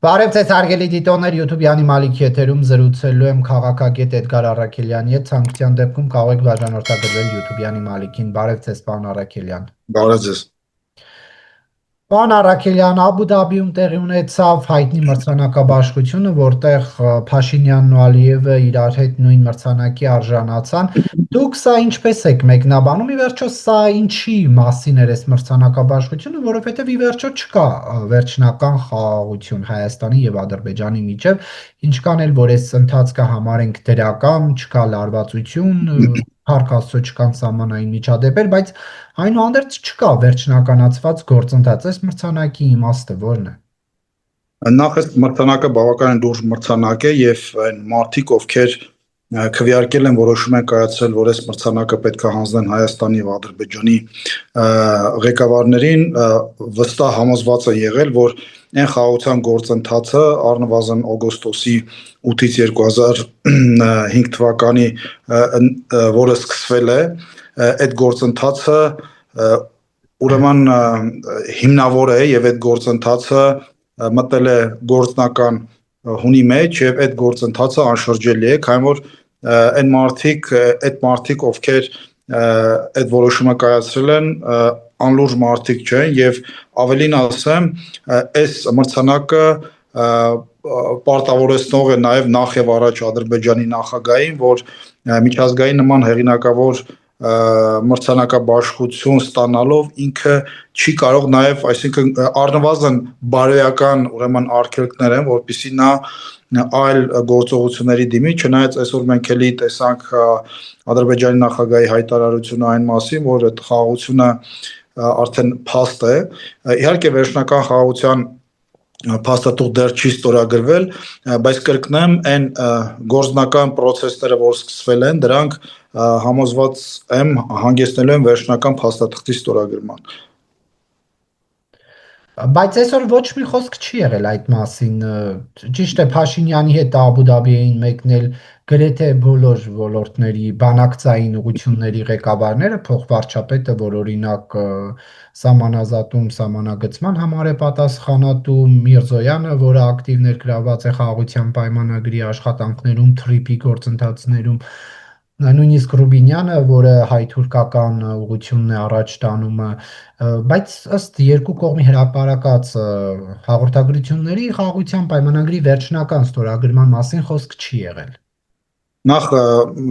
Բարև ձեզ հարգելի դիտողներ, YouTube-յանի Մալիքի եթերում զրուցելու եմ քաղաքագետ Էդգար Առաքելյանի հետ, ցանկության դեպքում կարող եք բաժանորդագրվել YouTube-յանի Մալիքին։ Բարև ձեզ, պարոն Առաքելյան։ Բարև ձեզ։ Պարոն Առաքելյան, Աբու Դաբիում տեղի ունեցավ հայտնի մրցանակաբաշխությունը, որտեղ Փաշինյանն ու Ալիևը իրար հետ նույն մրցանակի արժանացան։ Դուք սա ինչպես եք մեկնաբանում, ի վերջո սա ինչի մասին էր այս մրցանակաբաշխությունը, որովհետև ի վերջո չկա վերջնական խաղաղություն Հայաստանի եւ Ադրբեջանի միջև, ինչքան էլ որ այս ընթացքը համարենք դրական, չկա լարվածություն, փառք Աստծո չկան սահմանային միջադեպեր, բայց այնուհանդերձ չկա վերջնականացված գործընթաց։ Այս մրցանակի իմաստը ո՞րն է։ Նախ այս մրցանակը բավականին լուրջ մրցանակ է եւ այն մարդիկ, ովքեր քվեարկել են, որոշում են կայացրել, որ այս մրցանակը պետք է հանձնեն Հայաստանի եւ Ադրբեջանի ղեկավարներին, վստահ համոզված է եղել, որ այն խաղաղության գործընթացը առնվազն օգոստոսի 8-ից 2005 թվականի, որը սկսվել է, այդ գործընթացը ուրեմն հիմնավոր է եւ այդ գործընթացը մտել է գործնական հունի մեջ եւ այդ գործընթացը անշրջելի է, քանի որ այն մարդիկ, ովքեր այդ որոշումը կայացրել են, անլուրջ մարդիկ չեն եւ ավելին ասեմ, այս մրցանակը պարտավորեցնող է նաեւ նախ եւ առաջ Ադրբեջանի նախագահին, որ միջազգային նման հեղինակավոր մրցանակաբաշխություն ստանալով ինքը չի կարող նաև, այսինքն առնվազն բարոյական ուրեմն արգելքներ են, որպեսզի նա այլ գործողությունների դիմի, չնայած այսօր մենք էլի տեսանք Ադրբեջանի նախագահի հայտարարությունը այն մասին, որ այդ խաղաղությունը արդեն փաստ է, իհարկե վերջնական խաղաղության փաստաթուղթ դեռ չի ստորագրվել, բայց կրկնեմ, այն գործնական process-ները, որ սկսվել են, դրանք համոզված եմ հանգեցնելու են վերջնական փաստաթղթի ստորագրման։ Բայց այսօր ոչ մի խոսք չի եղել այդ մասին, ճիշտ է Փաշինյանի հետ Աբու Դաբի էին մեկնել գրեթե բոլոր ոլորտների բանակցային ուղղությունների ղեկավարները, փոխվարչապետը, որ օրինակ սահմանազատում, սահմանագծման համար է պատասխանատու, Միրզոյանը, որը ակտիվ ներգրավված է խաղաղության պայմանագրի աշխատանքներում, թրիփի գործընթացներում, նույնիսկ Ռուբինյանը, որը հայ-թուրքական ուղղությունն է առաջ տանում, բայց ըստ երկու կողմի հրապարակած հաղորդագրությունների խաղաղության պայմանագրի վերջնական ստորագրման մասին խոսք չի եղել։ Նախ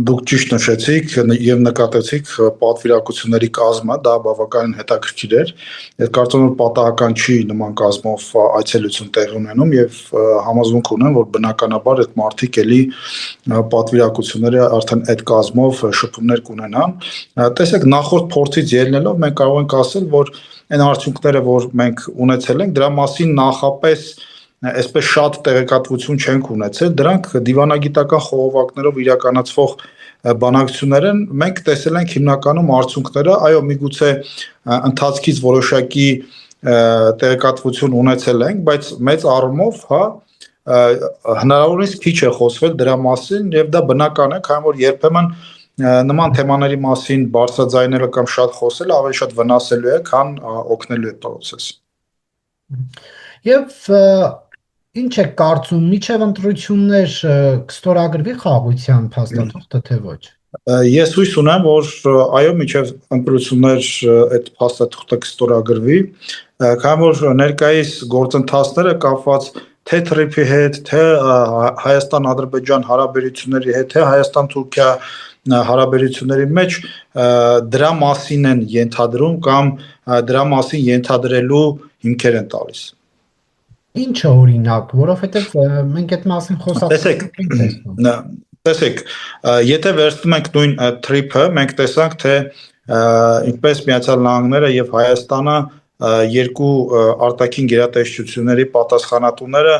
դուք ճիշտ նշեցիք եւ նկատեցիք պատվիրակությունների կազմը, դա բավականին հետաքրքիր էր։ Ես կարծում եմ պատահական չի նման կազմով այցելություն տեղի ունենում եւ համոզմունք ունեմ, որ բնականաբար այդ մարդիկ էլի պատվիրակությունները արդեն այդ կազմով շփումներ կունենան։ Տեսեք, նախորդ փորձից ելնելով մենք կարող ենք ասել, որ այն արդյունքները, որ մենք ունեցել ենք, դրա մասին նախապես այսպես շատ տեղեկատվություն չենք ունեցել, դրանք դիվանագիտական խողովակներով իրականացվող բանակցություններ են, մենք տեսել ենք հիմնականում արդյունքները, այո, միգուցե ընթացքից որոշակի տեղեկատվություն ունեցել ենք, բայց մեծ առումով, հնարավորինս քիչ է խոսվել դրա մասին եւ դա բնական է, քանի որ երբեմն նման թեմաների մասին բարձրաձայնելը կամ շատ խոսելը ավելի շատ վնասելու է, քան օգնելու է process-ը։ Եվ ինչ եք կարծում, միջև ընտրություններ կստորագրվի խաղաղության փաստաթուղթը, թե ոչ։ Ես հույս ունեմ, որ այո, միջև ընտրություններ այդ փաստաթուղթը կստորագրվի, քանի որ ներկայիս գործընթացները կապված թե թրիփի հետ, թե Հայաստան-Ադրբեջան հարաբերությունների հետ, թե Հայաստան-Թուրքիա հարաբերությունների մեջ դրա մասին են ենթադրում կամ դրա մասին ենթադրելու հիմքեր են տալիս։ Ինչը օրինակ, որովհետև մենք այդ մասին խոսացինք։ Տեսեք, եթե վերցնում ենք նույն թրիփը, մենք տեսանք, թե ինչպես Միացյալ Նահանգները եւ Հայաստանը երկու արտաքին գերատեսչությունների պատասխանատուները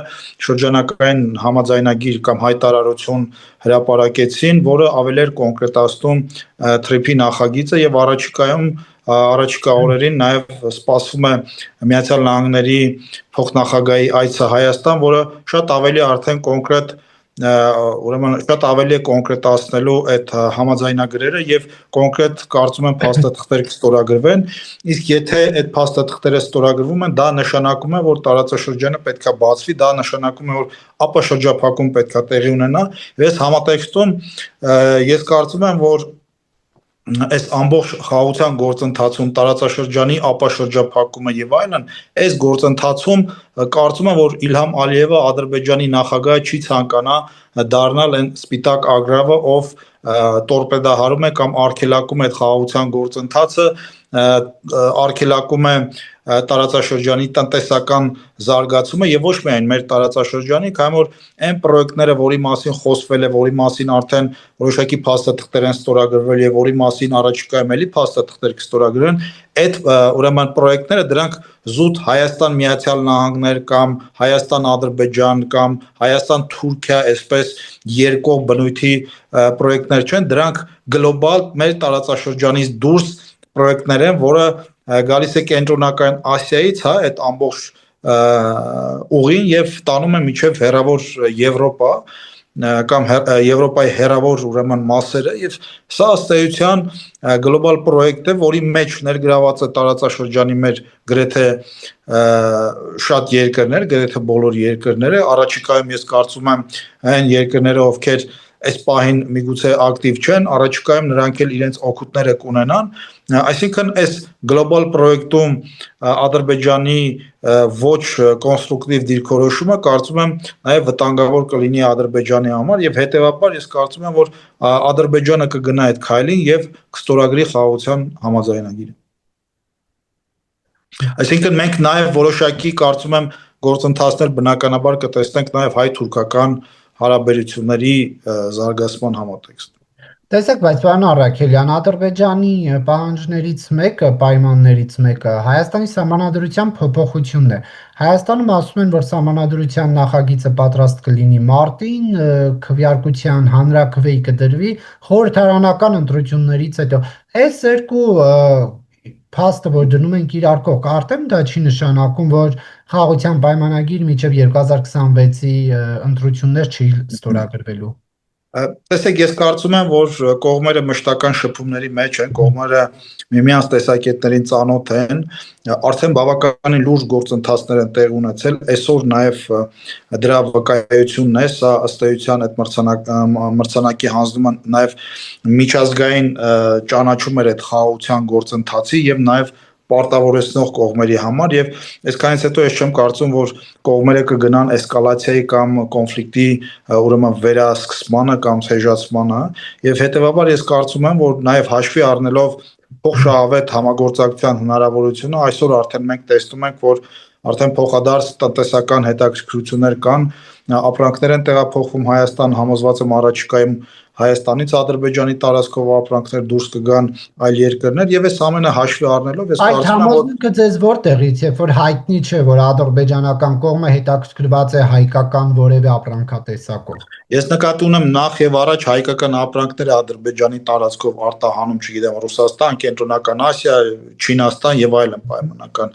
շրջանակային համաձայնագիր կամ հայտարարություն հրապարակեցին, որը ավելի էր կոնկրետացնում թրիփի նախագիծը եւ առաջիկա օրերին նաև սպասվում է Միացյալ Նահանգների փոխնախագահի այցը Հայաստան, որը շատ ավելի արդեն կոնկրետ ուրեմն շատ ավելի է կոնկրետացնելու այդ համաձայնագրերը եւ կոնկրետ կարծում եմ փաստաթղթեր կստորագրվեն, իսկ եթե այդ փաստաթղթերը ստորագրվում են, դա նշանակում է, որ տարածաշրջանը պետքա բացվի, դա նշանակում է, որ ապաշրջափակում պետքա տեղի ունենա, եւ այս համատեքստում ես կարծում եմ, որ այս ամբողջ խաղաղության գործընթացում տարածաշրջանի ապաշրջափակումը եւ այլն, այս գործընթացում կարծում եմ, որ Իլհամ Ալիևը Ադրբեջանի նախագահը չի ցանկանա դառնալ այն սպիտակ ագրավը, ով տորպեդահարում է կամ արգելակում է այդ խաղաղության գործընթացը, արգելակում է տարածաշրջանի տնտեսական զարգացումը եւ ոչ միայն մեր տարածաշրջանի, քանի որ այն պրոյեկտները, որի մասին խոսվել է, որի մասին արդեն որոշակի փաստաթղթեր են ստորագրվել եւ որի մասին առաջիկայում էլի փաստաթղթեր կստորագրվեն, այդ ուրեմն պրոյեկտները դրանք զուտ Հայաստան Միացյալ Նահանգներ կամ Հայաստան-Ադրբեջան կամ Հայաստան-Թուրքիա, այսպես երկկողմ բնույթի պրոյեկտներ չեն, դրանք գլոբալ մեր տարածաշրջանից դուրս պրոյեկտներ են, որը գալիս է կենտրոնական Ասիայից, հա, այդ ամբողջ ուղին եւ տանում է միջև հեռավոր Եվրոպա կամ Եվրոպայի հեռավոր ուրեմն մասերը եւ սա ըստ էության գլոբալ պրոյեկտ է, որի մեջ ներգրաված է տարածաշրջանի մեր գրեթե շատ երկրներ, գրեթե բոլոր երկրները, առաջիկայում ես կարծում եմ այն երկրները, ովքեր այս պահին միգուցե ակտիվ չեն, առաջիկայում նրանք էլ իրենց օգուտները կունենան, այսինքն այս գլոբալ պրոյեկտում Ադրբեջանի ոչ կոնստրուկտիվ դիրքորոշումը կարծում եմ նաև վտանգավոր կլինի Ադրբեջանի համար եւ հետեւաբար ես կարծում եմ, որ Ադրբեջանը կգնա այդ քայլին եւ կստորագրի խաղաղության համաձայնագիրը։ Այսինքն մենք նաև որոշակի կարծում եմ գործընթացներ բնականաբար կտեսնենք նաև հայ-թուրքական հարաբերությունների զարգացման համատեքստում։ Տեսեք, բայց պարոն Առաքելյան, Ադրբեջանի պահանջներից մեկը, պայմաններից մեկը Հայաստանի սահմանադրության փոփոխությունն է։ Հայաստանում ասում են, որ սահմանադրության նախագիծը պատրաստ կլինի մարտին, քվեարկության հանրաքվեի կդրվի խորհրդարանական ընտրություններից հետո։ Այս երկու փաստը, որ դնում ենք իրար կողք, արդեն դա չի նշանակում, որ խաղաղության պայմանագիր մինչև 2026-ի ընտրություններ չի ստորագրվելու։ Տեսեք, ես կարծում եմ, որ կողմերը մշտական շփումների մեջ են, կողմերը միմյանց տեսակետներին ծանոթ են, արդեն բավականին լուրջ գործընթացներ են տեղ ունեցել, այսօր նաև դրա վկայությունն է, սա ըստ էության այդ մրցանակի հանձնումը նաև միջազգային ճանաչում էր այդ խաղաղության գործընթացի եւ նաև պարտավորեցնող կողմերի համար եւ այսքանից հետո ես չեմ կարծում, որ կողմերը կգնան էսկալացիայի կամ կոնֆլիկտի ուրեմն վերահսկսմանը կամ ցեժացմանը եւ հետեւաբար ես կարծում եմ, որ նաեւ հաշվի առնելով փոխշահավետ համագործակցության հնարավորությունը այսօր արդեն մենք տեսնում ենք, որ արդեն փոխադարձ տնտեսական հետաքրքրություններ կան, ապրանքներ են տեղափոխվում Հայաստան, համոզված եմ առաջիկայում Հայաստանից Ադրբեջանի տարածքով ապրանքներ դուրս կգան այլ երկրներ եւ այս ամենը հաշվի առնելով ես կարծում եմ, որ այդ համոզմունքը ձեզ որտեղից, երբ որ հայտնի չէ, որ ադրբեջանական կողմը հետաքրքրված է հայկական որևէ ապրանքատեսակով։ Ես նկատի ունեմ նախ եւ առաջ հայկական ապրանքները Ադրբեջանի տարածքով արտահանում, չգիտեմ, Ռուսաստան, Կենտրոնական Ասիա, Չինաստան եւ այլն պայմանական։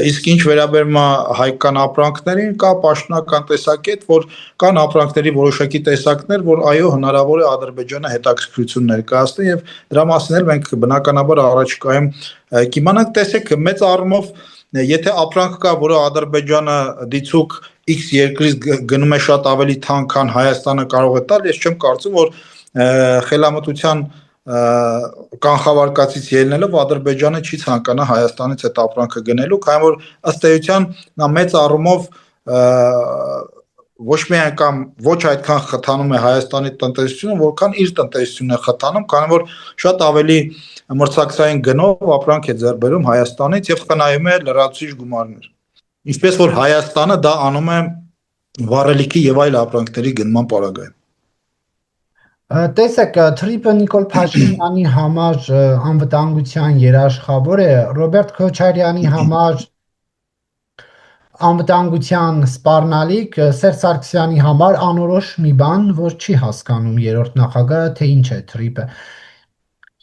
Իսկ ինչ վերաբերում է հայկական ապրանքներին, կա պաշտոնական տեսակետ, որ կան ապրանքների որոշակի տեսակներ, որ այո, հնարավոր է Ադրբեջանը հետաքրքրություն ներկայացնի եւ դրա մասին էլ մենք բնականաբար առաջիկայում կիմանանք, տեսեք, մեծ առումով եթե ապրանք կա, որը Ադրբեջանը դիցուկ X երկրից գնում է շատ ավելի թանկ, քան Հայաստանը կարող է տալ, ես չեմ կարծում, որ խելամտության կանխավարկածից ելնելով Ադրբեջանը չի ցանկանա Հայաստանից այդ ապրանքը գնելու, քանի որ ըստ էության նա մեծ առումով ոչ միայն կամ ոչ այդքան խթանում է Հայաստանի տնտեսությունը, որքան իր տնտեսությունն է խթանում, քանի որ շատ ավելի մրցակցային գնով ապրանք է ձեռք բերում Հայաստանից եւ խնայում է լրացուցիչ գումարներ։ Ինչպես որ Հայաստանը դա անում է վառելիքի եւ այլ ապրանքների գնման պարագայում։ Տեսեք, Թրիպը Նիկոլ Փաշինյանի համար անվտանգության երաշխավոր է, Ռոբերտ Քոչարյանի համար անվտանգության սպառնալիք, Սերժ Սարգսյանի համար անորոշ մի բան, որ չի հասկանում երրորդ նախագահը, թե ինչ է Թրիպը։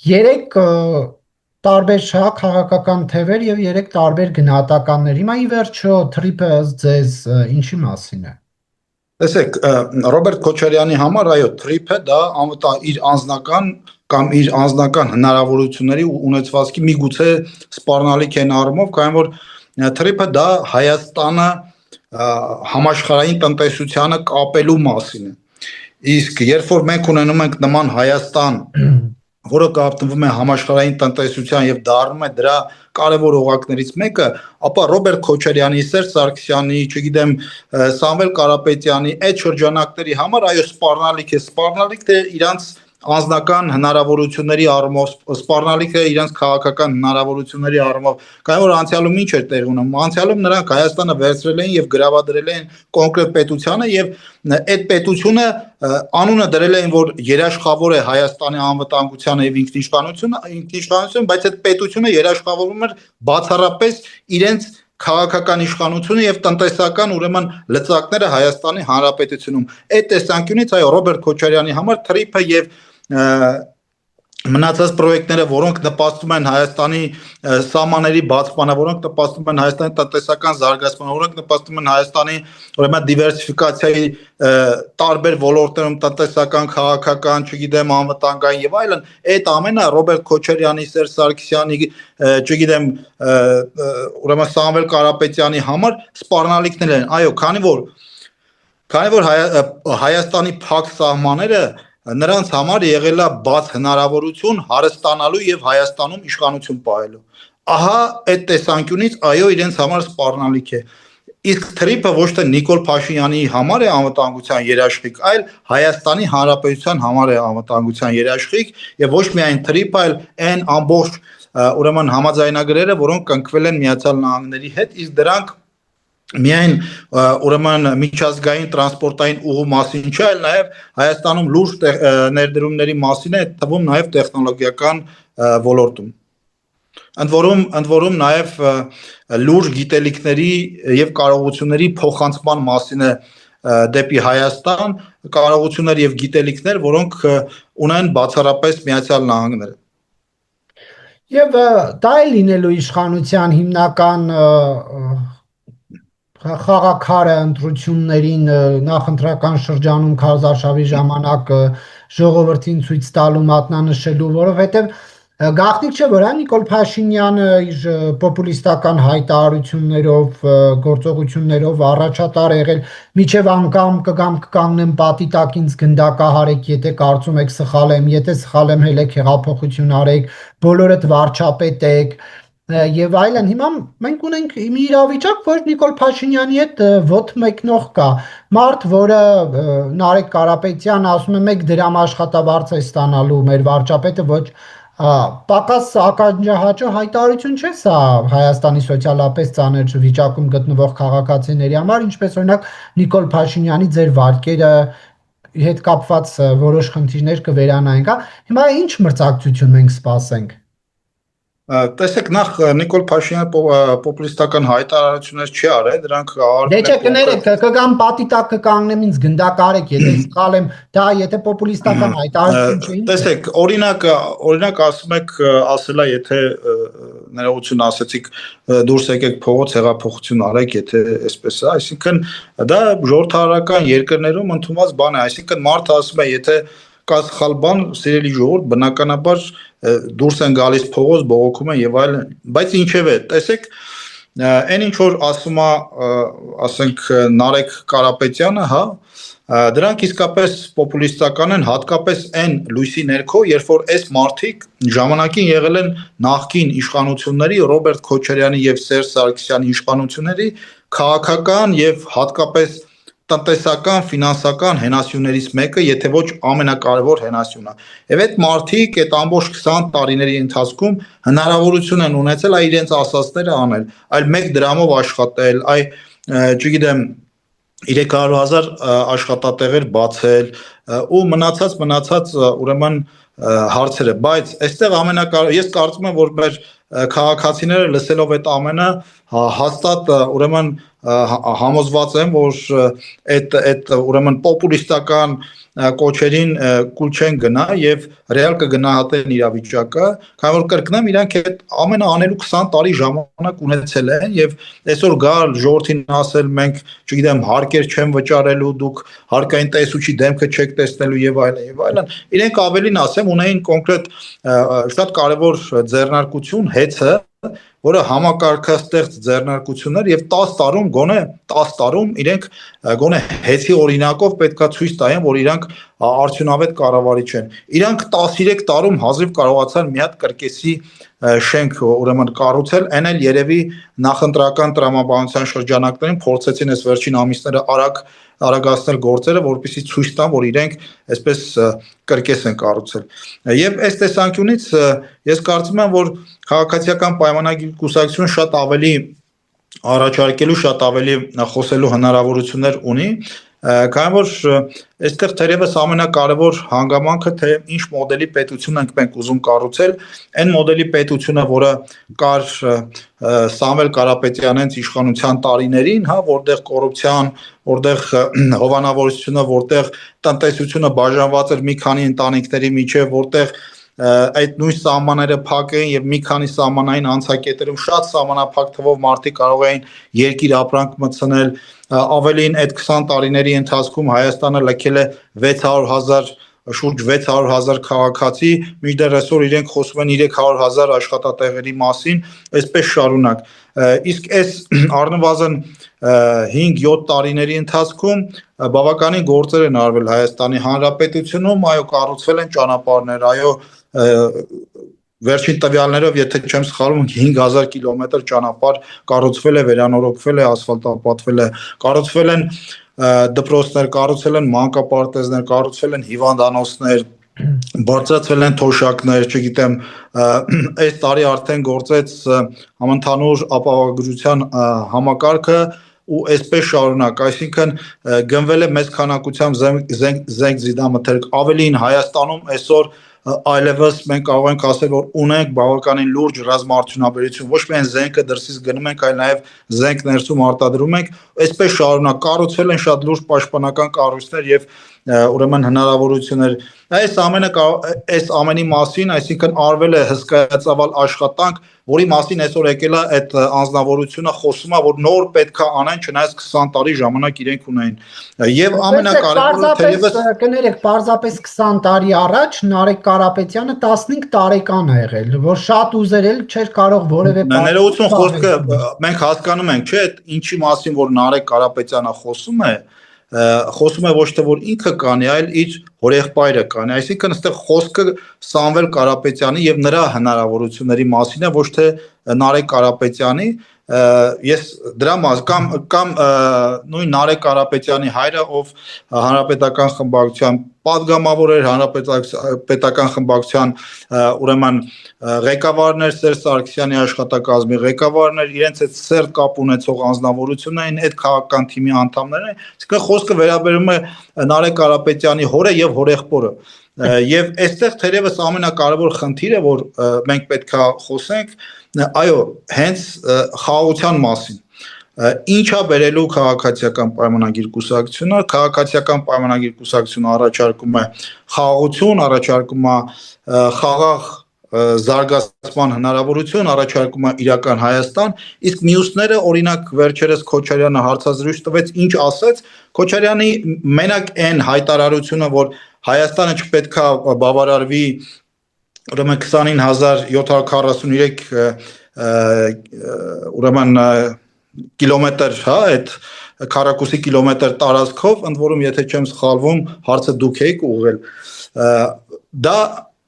Երեք տարբեր քաղաքական թևեր եւ երեք տարբեր գնահատականներ։ Հիմա ի վերջո Թրիպը ձեզ ինչի մասին է։ Տեսեք, Ռոբերտ Քոչարյանի համար այո, թրիփը դա իր անձնական կամ իր անձնական հնարավորությունների ու ունեցվածքի միգուցե սպառնալիք են առումով, քանի որ թրիփը դա Հայաստանը համաշխարհային տնտեսությանը կապելու մասին է։ Իսկ երբ որ մենք ունենում ենք նման Հայաստան, որը կապվում է համաշխարհային տնտեսության եւ դառնում է դրա կարևոր օղակներից մեկը, ապա Ռոբերտ Քոչարյանի, Սերժ Սարգսյանի, չգիտեմ, Սամվել Կարապետյանի այդ շրջանակների համար այո սպառնալիք թե իրանց անձնական հնարավորությունների առումով, սպառնալիք է իրանց քաղաքական հնարավորությունների առումով, քանի որ անցյալում ինչ էր տեղի ունենում, անցյալում նրանք Հայաստանը վերցրել էին եւ գրավադրել էին կոնկրետ պետությանը եւ այդ պետությունը անունը դրել էին, որ երաշխավոր է Հայաստանի անվտանգությանը եւ ինքնիշխանություն, բայց այդ պետությունը երաշխավորում էր բացառապես իրենց քաղաքական իշխանությունը եւ տնտեսական ուրեմն լծակները Հայաստանի Հանրապետությունում։ Այդ տեսանկյունից այո Ռոբերտ Քոչարյանի համար թրիփը եւ մնացած պրոյեկտները, որոնք նպաստում են Հայաստանի սահմանների բացմանը, որոնք նպաստում են Հայաստանի տնտեսական զարգացմանը, որոնք նպաստում են Հայաստանի ուրեմն դիվերսիֆիկացիայի տարբեր ոլորտներում տնտեսական, քաղաքական, չգիտեմ, անվտանգային եւ այլն, այդ ամենը Ռոբերտ Քոչարյանի, Սերժ Սարգսյանի, չգիտեմ, ուրեմն Սամվել Կարապետյանի համար սպառնալիքներ են։ Այո, քանի որ Հայաստանի փակ սահմանները նրանց համար եղել է բաց հնարավորություն հարստանալու եւ Հայաստանում իշխանություն պահելու։ Ահա այդ տեսանկյունից այո իրենց համար սպառնալիք է։ Իսկ թրիփը ոչ թե Նիկոլ Փաշինյանի համար է անվտանգության երաշխիք, այլ Հայաստանի Հանրապետության համար է անվտանգության երաշխիք եւ ոչ միայն թրիփը, այլ այն ամբողջ ուրեմն համաձայնագրերը, որոնք կնքվել են Միացյալ Նահանգների հետ, իսկ դրանք միայն ուրեմն միջազգային տրանսպորտային ուղու մասին չէ, այլ նաև Հայաստանում լուրջ ներդրումների մասին է, թվում նաև տեխնոլոգիական ոլորտում։ Ընդ որում նաև լուրջ գիտելիքների եւ կարողությունների փոխանցման մասին է դեպի Հայաստան, կարողություններ եւ գիտելիքներ, որոնք ունեն բացառապես Միացյալ Նահանգները։ Եվ դա է լինելու իշխանության հիմնական խաղաքարը ընտրություններին նախընտրական շրջանում քարոզարշավի ժամանակ ժողովրդին ցույց տալու մատնանշելու, որովհետև գաղտնիք չէ, որ Նիկոլ Փաշինյանը իր պոպուլիստական հայտարարություններով, գործողություններով առաջատար եղել, միջև անգամ կկանգնեմ պատի տակ ինձ գնդակահարեք, եթե կարծում եք սխալ եմ, եթե սխալ եմ հելեք հեղափոխություն արեք, բոլորդ վարչապետ եք եւ այլն։ Հիմա մենք ունենք մի իրավիճակ, որ Նիկոլ Փաշինյանի հետ ոտ մեկնող կա, մարդ, որը Նարեկ Կարապետյան ասում է մեկ դրամ աշխատավարձ է ստանալու մեր վարչապետը, ոչ պակաս ականջահաճո հայտարարություն չէ սա Հայաստանի սոցիալապես ծանր վիճակում գտնվող քաղաքացիների համար, ինչպես օրինակ Նիկոլ Փաշինյանի ձեր վարկերը հետ կապված որոշ խնդիրներ կվերանային, հա։ Հիմա ինչ մրցակցություն մենք սպասենք։ Տեսեք, նախ Նիկոլ Փաշինյանը պոպուլիստական հայտարարություններ չի արել, դրանք Դե չէ, կներեք, կգամ պատի տակ կկանգնեմ ինձ գնդակարեք, եթե սխալ եմ, դա եթե պոպուլիստական հայտարարություն չէ։ Տեսեք, օրինակ ասում եք, ասել է, եթե ներողություն ասեցիք, դուրս եկեք փողոց հեղափոխություն արեք, եթե այսպես է, այսինքն դա ժողովրդարական երկրներում ընդունված բան է, այսինքն մարդը ասում է, եթե կա սխալ բան, սիրելի ժողովուրդ, բնականաբար դուրս են գալիս փողոց, բողոքում են եւ այլն, բայց ինչեւ է, տեսեք, այն ինչ որ ասում է, ասենք Նարեկ Կարապետյանը, հա, դրանք իսկապես պոպուլիստական են, հատկապես այն լույսի ներքո, երբ որ այս մարդիկ ժամանակին եղել են նախկին իշխանությունների Ռոբերտ Քոչարյանի եւ Սերժ Սարգսյանի իշխանությունների քաղաքական եւ հատկապես տնտեսական, ֆինանսական հենասյուներից մեկը, եթե ոչ ամենակարևոր հենասյունը։ Եվ այդ մարդիկ այդ ամբողջ 20 տարիների ընթացքում հնարավորություն են ունեցել իրենց ասածները անել, այլ 1 դրամով աշխատել, չգիտեմ 300,000 աշխատատեղեր բացել ու մնացած ուրեմն հարցերը, բայց այստեղ ես կարծում եմ, որ մեր քաղաքացիները լսելով այդ ամենը հաստատ ուրեմն համոզված եմ, որ այդ ուրեմն պոպուլիստական կոչերին կուլ չեն գնա եւ ռեալ կգնահատեն իրավիճակը, քանի որ կրկնեմ, իրանք այդ ամենը անելու 20 տարի ժամանակ ունեցել են եւ այսօր գալ ժողովրդին ասել մենք, չգիտեմ, հարկեր չեն վճարելու, դուք հարկային տեսուչի դեմքը չեք տեսնելու եւ այլն, իրենք ավելին ասեմ, ունեին կոնկրետ շատ կարեւոր ձեռնարկություն հեծը, որը համակարգաստեղծ ձեռնարկություններ եւ 10 տարում գոնե 10 տարում իրենք գոնե հեծի օրինակով պետքա ցույց տային, որ իրանք արդյունավետ կառավարիչ են։ Իրանք 13 տարում հազիվ կարողացան մի հատ կրկեսի շենք ուրեմն կառուցել, այն էլ երևի նախընտրական տրամաբանության շրջանակներին փորձեցին այս վերջին ամիսները արագացնել գործերը, որպեսզի ցույց տան, որ իրենք այսպես կրկես են կառուցել։ Եվ այս տեսանկյունից ես կարծում եմ, որ քաղաքացիական պայմանագիր կուսակցությունը շատ ավելի առաջարկելու, շատ ավելի խոսելու հնարավորություններ ունի, քանի որ այստեղ թերևս ամենակարևոր հանգամանքը թե ինչ մոդելի պետություն ենք մենք ուզում կառուցել, այն մոդելի պետությունը, որը կար Սամվել Կարապետյանենց իշխանության տարիներին, հա, որտեղ կոռուպցիան, որտեղ հովանավորությունը, որտեղ տնտեսությունը բաժանված էր մի քանի ընտանիքների միջև, որտեղ այդ նույն սահմանները փակ էին եւ մի քանի սահմանային անցակետերում շատ սահմանափակ թվով մարդիկ կարող էին երկիր ապրանք մտցնել, ավելին այդ 20 տարիների ընթացքում Հայաստանը լքել է 600,000 շուրջ 600,000 քաղաքացի, մինչդեռ այսօր իրենք խոսում են 300,000 աշխատատեղերի մասին, այսպես շարունակ։ Իսկ այս առնվազն 5-7 տարիների ընթացքում բավականին գործեր են արվել Հայաստանի Հանրապետությունում, այո, կառուցվել են ճանապարհներ, այո, վերջին տվյալներով, եթե չեմ սխալվում, 5000 կիլոմետր ճանապարհ կառուցվել է, վերանորոգվել է, ասֆալտապատվել է, կառուցվել են դպրոցներ, կառուցվել են մանկապարտեզներ, կառուցվել են հիվանդանոցներ, բարձրացվել են թոշակներ, չգիտեմ, այս տարի արդեն գործեց համընդհանուր ապահովագրության համակարգը ու այսպես շարունակ, այսինքն գնվել է մեծ քանակությամբ զենք զիդամթերք, ավելին Հայաստանում այսօր այլևս մենք կարող ենք ասել, որ ունենք բավականին լուրջ ռազմաարդյունաբերություն, ոչ միայն զենքը դրսից գնում ենք, այլ նաև զենք ներսում արտադրում ենք, այսպես շարունակ կառուցվել են շատ լուրջ պաշտպանական կառույցներ եւ ուրեմն հնարավորություններ։ Այս ամենի մասին, այսինքն արվել է հսկայածավալ աշխատանք, որի մասին այսօր եկել է այդ անձնավորությունը խոսում է, որ նոր պետքա անեն, չնայած 20 տարի ժամանակ իրենք ունեն։ Եվ ամենակարևորը թերևս կներեք, պարզապես 20 տարի առաջ Նարեկ Կարապետյանը 15 տարեկան է եղել, որ շատ ուզերել չէր կարող որևէ ներողություն խոսքը մենք հասկանում ենք, չէ՞, ինչի մասին որ Նարեկ Կարապետյանը խոսում է ոչ թե որ ինքը կանի, այլ իր հորեղբայրը կանի, այսինքն այստեղ խոսքը Սամվել Կարապետյանի եւ նրա հնարավորությունների մասին է, ոչ թե Նարեկ Կարապետյանի, ես դրա կամ նույն Նարեկ Կարապետյանի հայրը, ով հանրապետական խմբակցության պատգամավոր էր, հանրապետական խմբակցության ուրեմն ղեկավարներ Սերժ Սարգսյանի աշխատակազմի ղեկավարներ, իրենց այդ սերտ կապ ունեցող անձնավորություններին, այդ քաղաքական թիմի անդամներն, այսինքն խոսքը վերաբերում է Նարեկ Կարապետյանի հորը եւ հորեղբորը։ Եվ այստեղ թերևս ամենակարևոր խնդիրը, որ մենք պետք է խոսենք, այո, հենց խաղաղության մասին։ Ինչա բերելու քաղաքացիական պայմանագիր կուսակցությունը, քաղաքացիական պայմանագիր կուսակցությունը առաջարկում է խաղաղություն, առաջարկում է խաղաղ զարգացման հնարավորություն, առաջարկում է իրական Հայաստան, իսկ մյուսները, օրինակ վերջերս Քոչարյանը հարցազրույց տվեց, ինչ ասեց, Քոչարյանի մենակ այն հայտարարությունը, որ Հայաստանը չպետք է բավարարվի ուրեմն 29743 ուրեմն կիլոմետր, հա, այդ քառակուսի կիլոմետր տարածքով, ընդ որում եթե չեմ սխալվում, հարցը դուք եք ուղղել, դա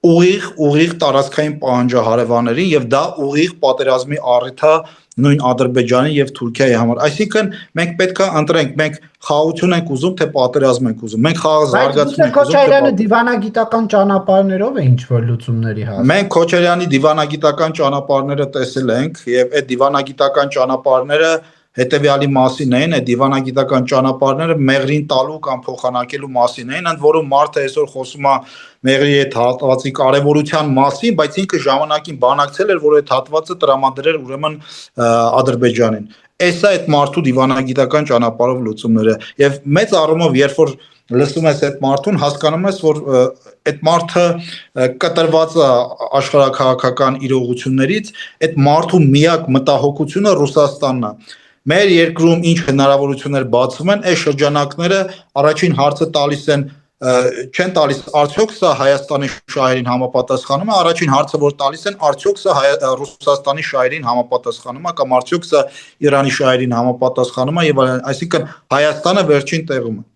ուղիղ տարածքային պահանջահարևաներին եւ դա ուղիղ պատերազմի առիթ է նույն Ադրբեջանի եւ Թուրքիայի համար։ Այսինքն մենք պետք է ընտրենք, մենք խաղաղություն ենք ուզում, թե պատերազմ ենք ուզում։ Մենք խաղաղ զարգացում ենք ուզում։ Քոչարյանը դիվանագիտական ճանապարհներով է ինչ-որ լուծումների հասնում։ Մենք Քոչարյանի դիվանագիտական ճանապարհները տեսել ենք եւ այդ դիվանագիտական ճանապարհները հետևյալի մասին էին, այդ դիվանագիտական ճանապարհները մեղրին տալու կամ փոխանակելու մասին էին, ընդ որում մարդը այսօր խոսում է մեղրի այդ հատվածի կարևորության մասին, բայց ինքը ժամանակին բանակցել էր, որ այդ հատվածը տրամադրեր ուրեմն Ադրբեջանին։ Այս է այդ մարդու դիվանագիտական ճանապարհով լուծումները եւ մեծ առումով երբ որ լսում ես այդ մարդուն հասկանում ես որ այդ մարդը կտրված է աշխարհակաղակական իրողություններից այդ մարդու միակ մտահոգությունը Ռուսաստանն է մեր երկրում ինչ հնարավորություններ բացվում են այս շրջանակները առաջին հարցը տալիս են չեն տալիս արդյոք սա Հայաստանի շահերին համապատասխանում է առաջին հարցը որ տալիս են արդյոք սա Ռուսաստանի շահերին համապատասխանում է կամ արդյոք սա Իրանի շահերին համապատասխանում է եւ այսինքն Հայաստանը վերջին տեղում է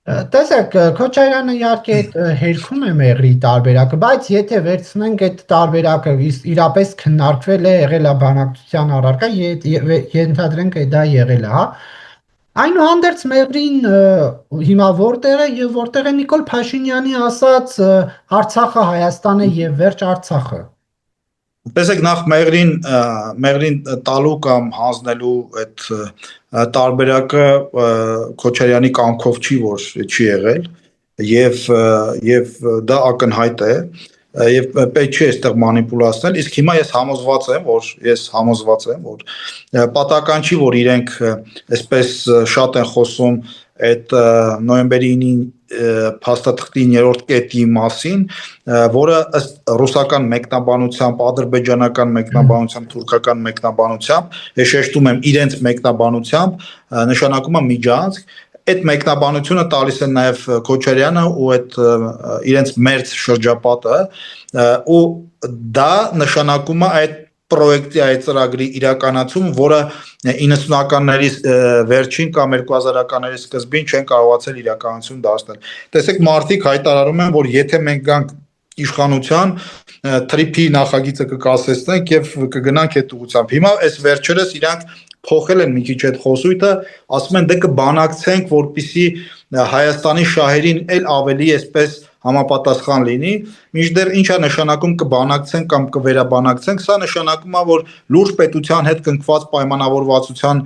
Տեսեք, Քոչարյանը իհարկե հերքում է մեղրի տարբերակը, բայց եթե վերցնենք այդ տարբերակը իրապես քննարկվել է եղել է բանակցության առարկա, ենթադրենք դա եղել է, հա։ Այնուհանդերձ մեղրին հիմա որտեղ է եւ որտեղ է Նիկոլ Փաշինյանի ասած Արցախը Հայաստան է եւ վերջ Արցախը։ Տեսեք նախ մեղրին տալու կամ հանձնելու այդ տարբերակը Քոչարյանի կամքով չի որ չի եղել եւ դա ակնհայտ է եւ պետք չէ այստեղ մանիպուլացնել իսկ հիմա ես համոզված եմ որ պատահական չի որ իրենք այսպես շատ են խոսում այդ նոյեմբերի 9-ին փաստաթղթի 9-րդ կետի մասին, որը ըստ ռուսական մեկնաբանությամբ, ադրբեջանական մեկնաբանությամբ, թուրքական մեկնաբանությամբ, շեշտում եմ իրենց մեկնաբանությամբ, նշանակում է միջանցք, այդ մեկնաբանությունը տալիս են նաև Քոչարյանը ու այդ իրենց մերձ շրջապատը, ու դա նշանակում է այդ պրոյեկտի այդ ծրագրի իրականացում, որը 90-ականների վերջին կամ 2000-ականների սկզբին չեն կարողացել իրականություն դարձնել։ Տեսեք, մարդիկ հայտարարում են, որ եթե մենք գանք իշխանության, թրիփի նախագիծը կկասեցնենք եւ կգնանք այդ ուղղությամբ։ Հիմա այս վերջերս իրանք փոխել են մի քիչ այդ խոսույթը, ասում են դե կբանակցենք, որպիսի Հայաստանի շահերին էլ ավելի այսպես համապատասխան լինի, մինչդեռ ինչա նշանակում կբանակցենք կամ կվերաբանակցենք, սա նշանակում է, որ լուրջ պետության հետ կնքված պայմանավորվածության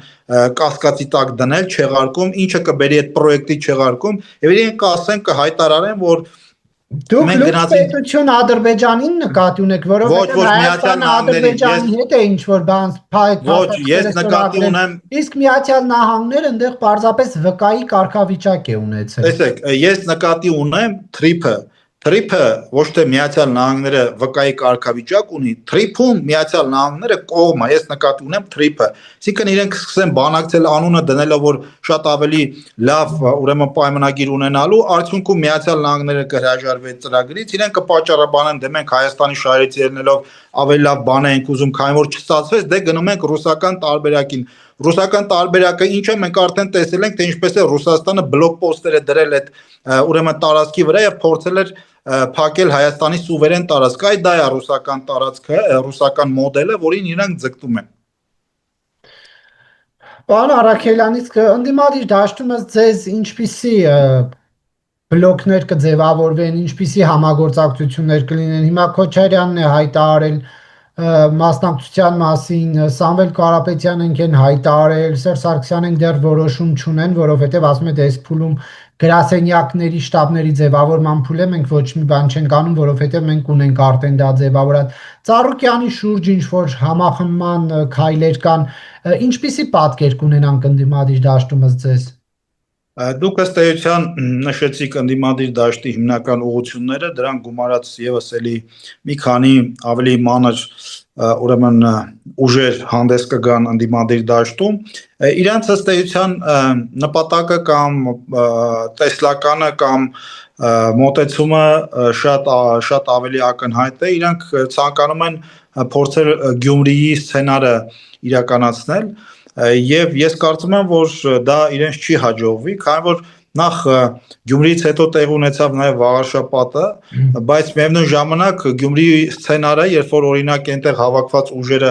կասկածի տակ դնել, չեղարկում, ինչը կբերի այդ պրոյեկտի չեղարկում, եւ իրենք կասեն, կհայտարարեն, որ դուք լուրջ պետություն Ադրբեջանին նկատի ունեք, որովհետեւ Հայաստանը Ադրբեջանի հետ է ինչ որ բան Ոչ, ես նկատի ունեմ իսկ Միացյալ Նահանգները այնտեղ պարզապես վկայի կարգավիճակ է ունեցել։ Տեսեք, ես նկատի ունեմ Թրիփը ոչ թե Միացյալ Նահանգները վկայի կարգավիճակ ունի, Թրիփում Միացյալ Նահանգները կողմ է, ես նկատի ունեմ Թրիփը։ Այսինքն իրենք սկսեն բանակցել անունը դնելով, որ շատ ավելի լավ ուրեմն պայմանագիր ունենալու, արդյունքում Միացյալ Նահանգները կհրաժարվի այդ ծրագրից, իրենք կպատճառաբանեն, դե մենք Հայաստանի շահերից ելնելով ավելի լավ բան ենք ուզում, քանի որ չստացվեց, դե գնում ենք ռուսական տարբերակին։ Ռուսական տարբերակը ինչը մենք արդեն տեսել ենք, թե ինչպես է Ռուսաստանը բլոկպոստեր է դրել այդ ուրեմն տարածքի վրա եւ փորձել էր փակել Հայաստանի սուվերեն տարածքը, այդ դա է ռուսական տարածքը, ռուսական մոդելը, որին իրանք ձգտում են։ Պարոն Առաքելյանից ընդդիմադիր դաշտում ըստ ձեզ ինչպիսի բլոկներ կձևավորվեն, ինչպիսի համագործակցություններ կլինեն։ Հիմա Քոչարյանն է հայտարարել մասնակցության մասին, Սամվել Կարապետյանն են հայտարարել, Սերժ Սարգսյանն դեռ որոշում չունեն, որովհետև ասում է դե այս փուլում գրասենյակների շտաբների ձևավորման փուլ է, մենք ոչ մի բան չենք անում, որովհետև մենք ունենք արդեն դա ձևավորած։ Ծառուկյանի շուրջ ինչ որ համախմբման քայլեր կան, ինչպիսի պատկեր կունենանք ընդդիմադիր դաշտում ըստ ձեզ։ Դուք ըստ էության նշեցիք ընդդիմադիր դաշտի հիմնական ուղղությունները, դրանք գումարած եւս էլի մի քանի ավելի մանր ուրեմն ուժեր հանդես կգան ընդդիմադիր դաշտում, իրանց ըստ էության նպատակը կամ տեսլականը կամ մոտեցումը շատ ավելի ակնհայտ է, իրանք ցանկանում են փորձել Գյումրիի սցենարը իրականացնել Եվ ես կարծում եմ, որ դա իրենց չի հաջողվի, քանի որ նախ Գյումրիից հետո տեղ ունեցավ նաև Վաղարշապատը, բայց միևնույն ժամանակ Գյումրիի սցենարը, երբ որ օրինակ այնտեղ հավաքված ուժերը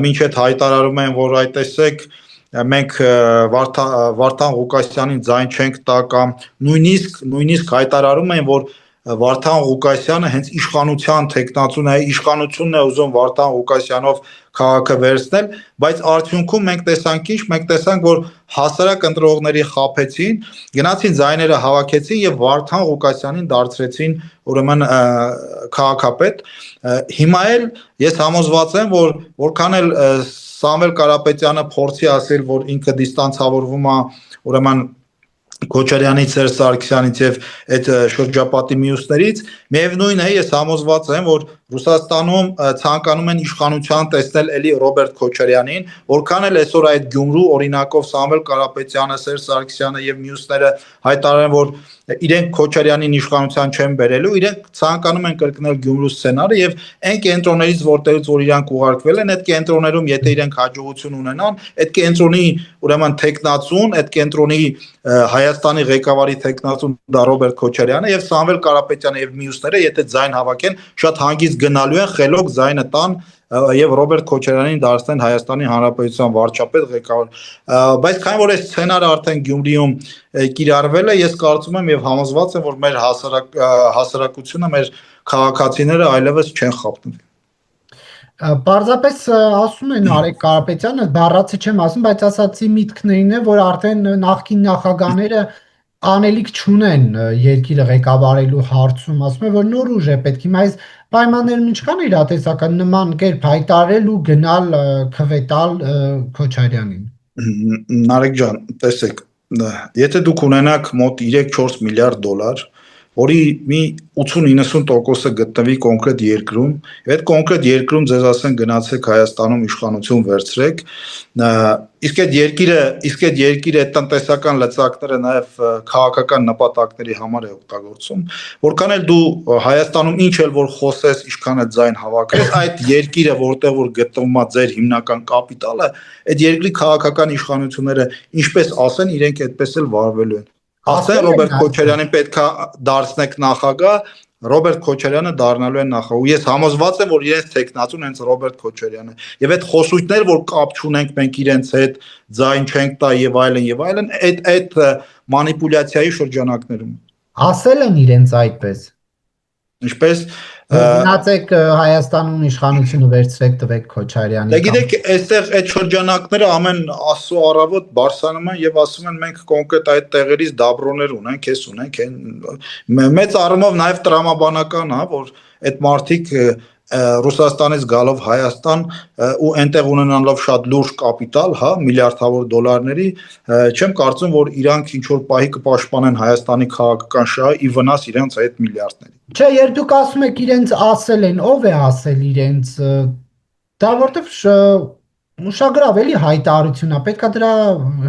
մինչ այդ հայտարարում են, որ այ տեսեք մենք Վարդան Ղուկասյանին ձայն չենք տա կամ նույնիսկ հայտարարում են, որ Վարդան Ղուկասյանը հենց իշխանության տեխնացուն է, իշխանությունն է ուզում Վարդան Ղուկասյանով քաղաքը վերցնել, բայց արդյունքում մենք տեսանք, որ հասարակ ընտրողների խաբեցին, գնացին ձայները հավաքեցին եւ Վարդան Ղուկասյանին դարձրեցին ուրեմն քաղաքապետ։ Հիմա էլ ես համոզված եմ, որ որքան էլ Սամվել Կարապետյանը փորձի ասել, որ ինքը դիստանցավորվում է ուրեմն Քոչարյանից, Սերժ Սարգսյանից եւ այդ շրջապատի մյուսներից, միևնույն է, ես համոզված եմ, որ Ռուսաստանում ցանկանում են իշխանության տեսնել էլի Ռոբերտ Քոչարյանին, որքան էլ այսօր այդ Գյումրու օրինակով Սամվել Կարապետյանը, Սերժ Սարգսյանը եւ մյուսները հայտարարեն, որ իրենք Քոչարյանին իշխանության չեն բերելու, իրենք ցանկանում են կրկնել Գյումրու սցենարը եւ այն կենտրոններից, որտեղից որ իրանք ուղարկվել են, այդ կենտրոններում եթե իրենք հաջողություն ունենան, այդ կենտրոնի ուրեմն տեխնացուն, այդ կենտրոնի Հայաստանի ղեկավարի տեխնացուն դա Ռոբերտ Քոչարյանը եւ Սամվել Կարապետյանը եւ մյուսները, եթե ձայն հավաքեն, շատ հանգիստ գնալու են, խելոք ձայնը տան եւ Ռոբերտ Քոչարյանին դարձնեն Հայաստանի Հանրապետության վարչապետ ղեկավար, բայց քանի որ այս սցենարը արդեն Գյումրիում կիրառվել է, ես կարծում եմ եւ համոզված եմ, որ մեր հասարակությունը, մեր քաղաքացիները այլևս չեն խափնվի։ Պարզապես ասում են Արեգ Կարապետյանը, բառացի չեմ ասում, բայց ասացի միտքներին է, որ արդեն նախկին նախագահները անելիք չունեն երկիրը ղեկավարելու հարցում, ասում է, որ նոր ուժ է պետք։ Հիմա այս պայմաններում ինչքան է իրատեսական նման կերպ հայտարարել ու գնալ քվետալ Քոչարյանին։ Նարեկ ջան, տեսեք, եթե դուք ունենաք մոտ 3-4 միլիարդ դոլար, որի մի 80-90%-ը գտնվի կոնկրետ երկրում, եւ այդ կոնկրետ երկրում ձեզ ասեն գնացեք Հայաստանում իշխանություն վերցրեք, իսկ այդ երկիրը այդ տնտեսական լծակները նաեւ քաղաքական նպատակների համար է օգտագործում, որքան էլ դու Հայաստանում ինչ էլ որ խոսես, ինչքան էլ ձայն հավաքես, այդ երկիրը, որտեղ որ գտնվում է ձեր հիմնական կապիտալը, այդ երկրի քաղաքական իշխանությունները ինչպես ասեն, իրենք այդպես էլ վարվելու են։ Ասեն Ռոբերտ Քոչարյանին պետքա դարձնեք նախագահ, Ռոբերտ Քոչարյանը դառնալու է նախագահ։ Ու ես համոզված եմ, որ իրենց տեխնացուն հենց Ռոբերտ Քոչարյանն է։ Եվ այդ խոսույթներ, որ կապ չունենք մենք իրենց հետ, ձայն չենք տա եւ այլն, այդ մանիպուլյացիայի շրջանակներում։ Ասել են իրենց այդպես։ Ինչպես գնացեք Հայաստանում իշխանությունը վերցրեք, տվեք Քոչարյանին։ Դե գիտեք, այստեղ այդ շրջանակները ամեն ասու առավոտ բարձրանում են եւ ասում են մենք կոնկրետ այդ տեղերից դաբրոներ ունենք, քեզ ունենք, մեծ առումով նաեւ տրամաբանական է, որ այդ մարդիկ Ռուսաստանից գալով Հայաստան ու այնտեղ ունենալով շատ լուրջ կապիտալ, հա, միլիարդավոր դոլարների, չեմ կարծում, որ իրանք ինչ որ պահի կպաշտպանեն Հայաստանի քաղաքական շահը ի վնաս իրենց այդ միլիարդների։ Չէ, երբ դուք ասում եք իրենց ասել են, ով է ասել իրենց, դա որտեվ ուշագրավ էլի հայտարարություն է, պետք է դրա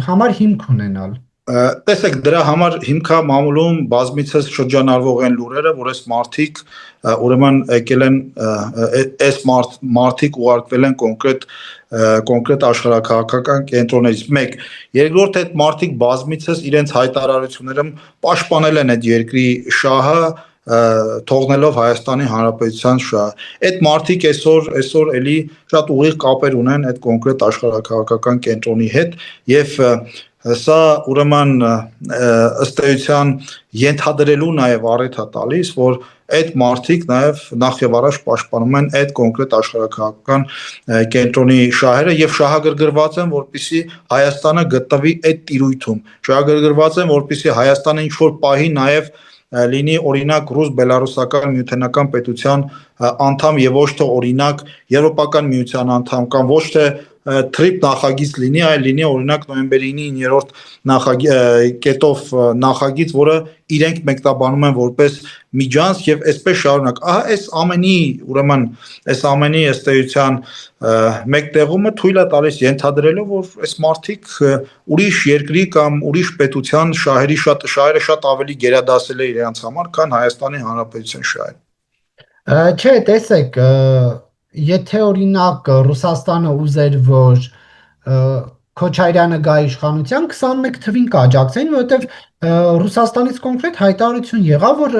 համար հիմք ունենալ։ Տեսեք, դրա համար հիմքա մամուլում բազմիցս շրջանառվող են լուրերը, որ այս մարդիկ ուրեմն եկել են, այս մարդիկ ուղարկվել են կոնկրետ աշխարհաքաղաքական կենտրոններից։ Մեկ, երկրորդ այդ մարդիկ բազմիցս իրենց հայտարարություններում պաշտպանել են այդ երկրի շահը, թողնելով Հայաստանի Հանրապետության շահը։ Այդ մարդիկ այսօր էլի շատ ուղիղ կապեր ունեն այդ կոնկրետ աշխարհաքաղաքական կենտրոնի հետ եւ սա ուրեմն ըստ էության ենթադրելու նաև առիթ է տալիս, որ այդ մարդիկ նաև նախ եւ առաջ պաշտպանում են այդ կոնկրետ աշխարհաքաղաքական կենտրոնի շահերը եւ շահագրգռված են, որպեսզի Հայաստանը գտնվի այդ տիրույթում։ Շահագրգռված են, որպեսզի Հայաստանը ինչ որ պահի նաև լինի օրինակ ռուս-բելարուսական միութենական պետության անդամ եւ ոչ թե օրինակ եվրոպական միության անդամ կամ ոչ թե թրիպ նախագիծ լինի, այլ լինի օրինակ նոյեմբերի 9-րդ կետով նախագիծ, որը իրենք մեկնաբանում են որպես միջանց եւ այսպես շարունակ։ Ահա այս ամենի, ուրեմն այս ամենի ըստ էության մեկտեղումը թույլ է տալիս ենթադրելով, որ այս մարդիկ ուրիշ երկրի կամ ուրիշ պետության շահերը շատ ավելի գերադասել է իրենց համար, քան Հայաստանի Հանրապետության շահերը։ Չէ, տեսեք, եթե օրինակ Ռուսաստանը ուզեր, որ Քոչարյանը գա իշխանության 21 թվին կաջակցեն, որովհետև Ռուսաստանից կոնկրետ հայտարարություն եղավ, որ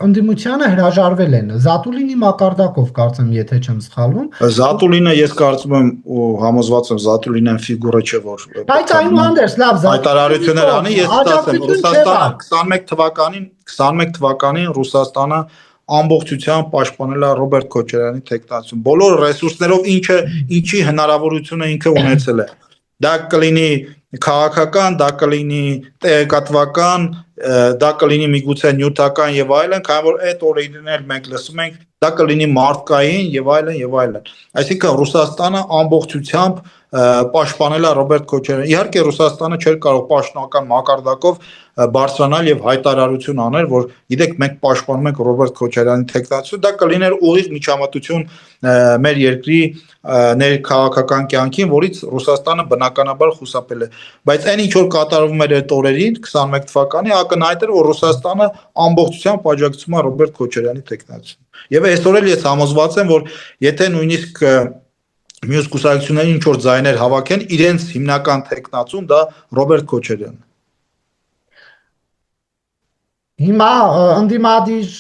ընդդիմությանը հրաժարվել են Զատուլինի մակարդակով, կարծեմ, եթե չեմ սխալվում։ Զատուլինը ես կարծում եմ ու համոզված եմ Զատուլինն ֆիգուրա չէ, որ Բայց այնուհանդերձ լավ հայտարարություններ անի, ես ասեմ Ռուսաստանը 21 թվականին Ռուսաստանը ամբողջությամբ պաշտպանել է Ռոբերտ Քոչարյանի տեխնացիոն բոլոր ռեսուրսներով ինչի հնարավորությունը ինքը ունեցել է։ Դա կլինի քաղաքական, դա կլինի տեղեկատվական, դա կլինի միգուցե նյութական եւ այլն, քանի որ այդ օրերին էլ մենք լսում ենք, դա կլինի մարդկային եւ այլն եւ այլն։ Այսինքն Ռուսաստանը ամբողջությամբ պաշտպանել է Ռոբերտ Քոչարյանին։ Իհարկե Ռուսաստանը չէր կարող պաշտոնական մակարդակով բարձրանալ եւ հայտարարություն անել, որ գիտեք մենք պաշտպանում ենք Ռոբերտ Քոչարյանի տեխնացիոն, դա կլիներ ուղիղ միջամտություն մեր երկրի ներքաղաքական կյանքին, որից Ռուսաստանը բնականաբար խուսափել է։ Բայց այն ինչ որ կատարվում էր այդ օրերին 21 թվականի ակնհայտ էր, որ Ռուսաստանը ամբողջությամբ աջակցում է Ռոբերտ Քոչարյանի տեխնացիոն։ Եվ այսօր էլ ես համոզված եմ, որ եթե նույնիսկ մյուս կուսակցությունների ինչ որ ձայներ հավաքեն, իրենց հիմնական տեխնացուն դա Ռոբերտ Քոչարյանն է։ Հիմա ընդդիմադիր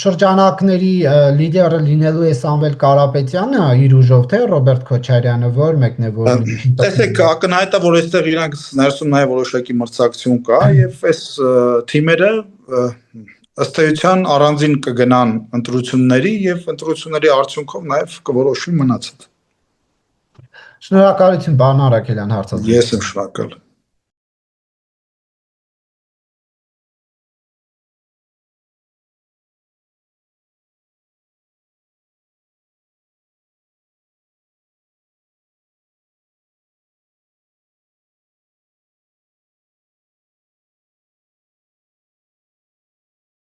շրջանակների լիդերը լինելու է Սամվել Կարապետյանը իր ուժով, թե Ռոբերտ Քոչարյանը, որ մեկն է, որ տեսեք, ակնհայտ է, որ այստեղ իրանք ներսում նաև որոշակի մրցակցություն կա եւ այս թիմերը ըստ էության առանձին կգնան ընտրությունների եւ ընտրությունների արդյունքով նաև կորոշվի մնացածը։ Շնորհակալություն, պարոն Արաքելյան, հարցազրույցը։ Ես եմ շնորհակալ։